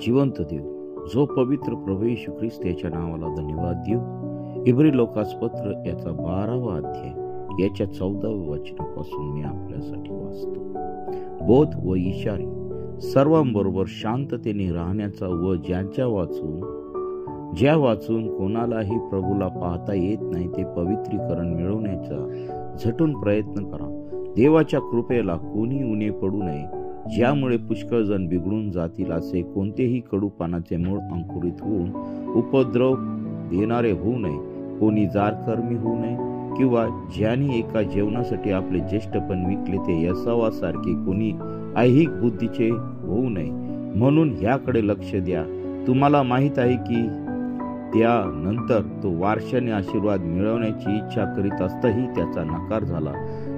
जिवंत देव, जो पवित्र प्रभू येशू ख्रिस्त याच्या नावाला धन्यवाद देऊ. इब्री लोकास पत्र याचा 12वा अध्याय याच्या 14व्या वचनापासून मी आपल्यासाठी वाचतो. बोध व इशारे सर्वांबरोबर शांततेने राहण्याचा व ज्या वाचून कोणालाही प्रभूला पाहता येत नाही ते पवित्रीकरण मिळवण्याचा झटून प्रयत्न करा. देवाच्या कृपेला कोणी उणे पडू नये, ज्यामुळे पुष्कळ जण बिघडून जातील. असे कोणतेही कडू पानाचे मूळ अंकुरित होऊन उपद्रव देणारे होऊ नये, कोणी जारकर्मी होऊ नये, किंवा ज्यांनी एका जेवणासाठी आपले ज्येष्ठपण विकले ते यसावासारखे कोणी ऐहिक बुद्धीचे होऊ नये. म्हणून ह्याकडे लक्ष द्या. तुम्हाला माहित आहे की त्यानंतर तो वारशाने आशीर्वाद मिळवण्याची इच्छा करीत असताही त्याचा नकार झाला.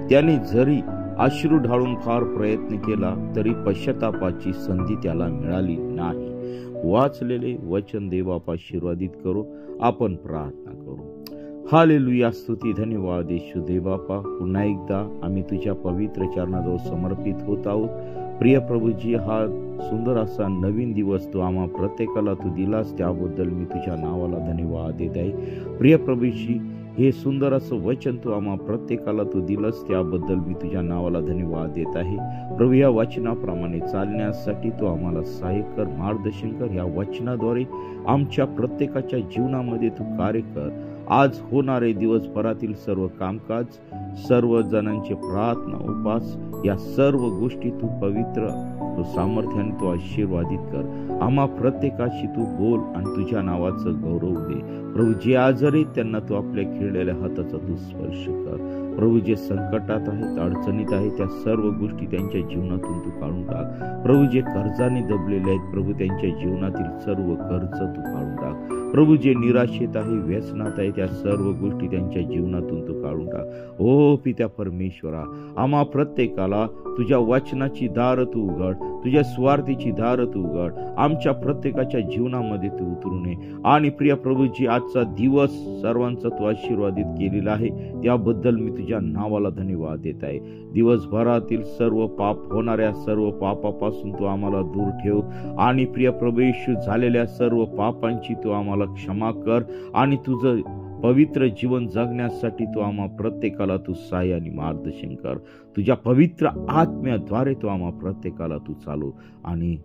त्याने जरी अश्रू ढाळून फार प्रयत्न केला तरी पश्चातापाची संधी त्याला मिळाली नाही. वाचलेले वचन देवापा आशीर्वादित करो. आपण प्रार्थना करू. हालेलुया, स्तुती, धन्यवाद येशू देवापा. पुन्हा एकदा आम्ही तुझ्या पवित्र चरणाजवळ समर्पित होत आहोत. प्रिय प्रभूजी, हा सुंदर असा नवीन दिवस तू आम्हा प्रत्येकाला तू दिलास, त्याबद्दल मी तुझ्या नावाला धन्यवाद देत आहे. प्रिय प्रभूजी, हे सुंदर असं वचन तू आम्हा प्रत्येकाला तू दिलंस, त्याबद्दल मी तुझ्या नावाला धन्यवाद देत आहे. प्रभू, या वचनाप्रमाणे चालण्यासाठी तू आम्हाला सहाय्य कर, मार्गदर्शन कर. या वचनाद्वारे आमच्या प्रत्येकाच्या जीवनामध्ये तू कार्य कर. आज होणारे दिवसभरातील सर्व कामकाज, सर्व जणांचे प्रार्थना, उपास, या सर्व गोष्टी तू पवित्र सामर्थ्याने तू आशीर्वादित कर. आम्हा प्रत्येकाशी तू बोल आणि तुझ्या नावाचं गौरव दे. प्रभू, जे आजारी त्यांना तू आपल्या खिळलेल्या हाताचा तू स्पर्श कर. प्रभू, जे संकटात आहेत, अडचणीत आहेत, त्या सर्व गोष्टी त्यांच्या जीवनातून तू काढून टाक. प्रभू, जे कर्जाने दबलेले आहेत, प्रभू त्यांच्या जीवनातील सर्व कर्ज तू काढून टाक. प्रभू, जे निराशेत आहे, व्यसनात आहे, त्या सर्व गोष्टी त्यांच्या जीवनातून तू काढून टाक. ओ पित्या परमेश्वरा, आम्हा प्रत्येकाला तुझ्या वचनाची दार तू उघड, तुझ्या स्वार्थीची दार तू उघड. आमच्या प्रत्येकाच्या जीवनामध्ये तू उतरू नये. आणि प्रिय प्रभूजी, आजचा दिवस सर्वांचा तू आशीर्वादित केलेला आहे, त्याबद्दल मी तुझ्या नावाला धन्यवाद देत आहे. दिवसभरातील सर्व पाप, होणाऱ्या सर्व पापापासून तू आम्हाला दूर ठेव. आणि प्रिय प्रभू येशू, झालेल्या सर्व पापांची तू आम्हाला क्षमा कर. आणि तुझं पवित्र जीवन जगण्यासाठी तू आम्हा प्रत्येकाला तू सहाय्य आणि मार्गदर्शन कर. तुझ्या पवित्र आत्म्याद्वारे तू आम्हा प्रत्येकाला तू चालव. आणि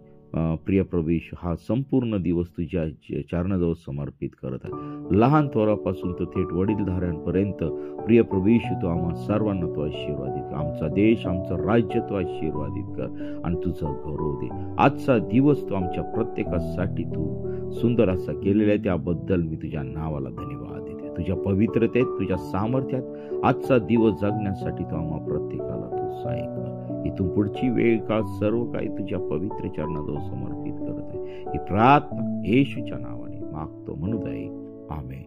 प्रिय प्रभू येशू, हा संपूर्ण दिवस तुझ्या चरणाजवळ समर्पित करत आहे. लहान थोरापासून तर थेट वडीलधाऱ्यांपर्यंत प्रिय प्रभू येशू, तू आम्हा सर्वांना तू आशीर्वादित कर. आमचा देश, आमचं राज्य तू आशीर्वादित कर आणि तुझं गौरव दे. आजचा दिवस तू आमच्या प्रत्येकासाठी तू सुंदर असा केलेला आहे, त्याबद्दल मी तुझ्या नावाला धन्यवाद देते. तुझ्या पवित्रतेत, तुझ्या सामर्थ्यात आजचा दिवस जगण्यासाठी तू आम्हा प्रत्येकाला तू सहाय्य कर. इथून पुढची वेळ काळ सर्व काही तुझ्या पवित्र चरणाजवळ समर्पित करत आहे. ही प्रार्थना येशूच्या नावाने मागतो म्हणून आहे. आमेन.